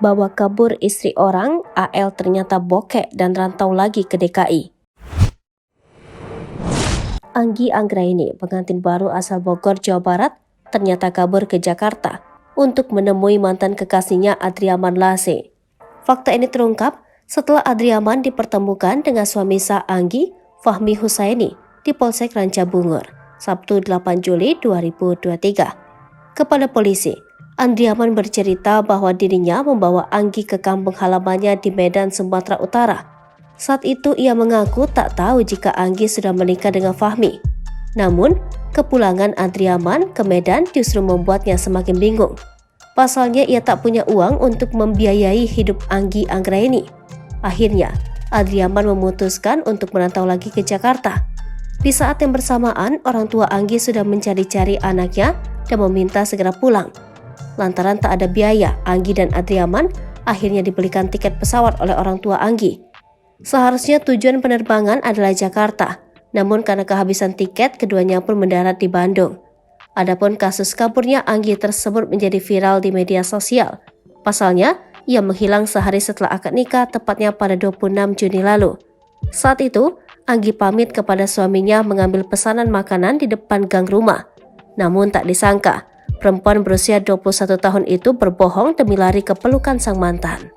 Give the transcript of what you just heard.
Bawa kabur istri orang, AL ternyata bokek dan rantau lagi ke DKI. Anggi Anggraini, pengantin baru asal Bogor, Jawa Barat, ternyata kabur ke Jakarta untuk menemui mantan kekasihnya Adriaman Lase. Fakta ini terungkap setelah Adriaman dipertemukan dengan suami sah Anggi, Fahmi Husaini, di Polsek Rancabungur, Sabtu 8 Juli 2023. Kepada polisi, Adriaman bercerita bahwa dirinya membawa Anggi ke kampung halamannya di Medan, Sumatera Utara. Saat itu ia mengaku tak tahu jika Anggi sudah menikah dengan Fahmi. Namun, kepulangan Adriaman ke Medan justru membuatnya semakin bingung. Pasalnya ia tak punya uang untuk membiayai hidup Anggi Anggraini. Akhirnya, Adriaman memutuskan untuk merantau lagi ke Jakarta. Di saat yang bersamaan, orang tua Anggi sudah mencari-cari anaknya dan meminta segera pulang. Lantaran tak ada biaya, Anggi dan Adriaman akhirnya dibelikan tiket pesawat oleh orang tua Anggi. Seharusnya tujuan penerbangan adalah Jakarta, namun karena kehabisan tiket, keduanya pun mendarat di Bandung. Adapun kasus kaburnya Anggi tersebut menjadi viral di media sosial. Pasalnya, ia menghilang sehari setelah akad nikah, tepatnya pada 26 Juni lalu. Saat itu, Anggi pamit kepada suaminya mengambil pesanan makanan di depan gang rumah. Namun tak disangka, perempuan berusia 21 tahun itu berbohong demi lari ke pelukan sang mantan.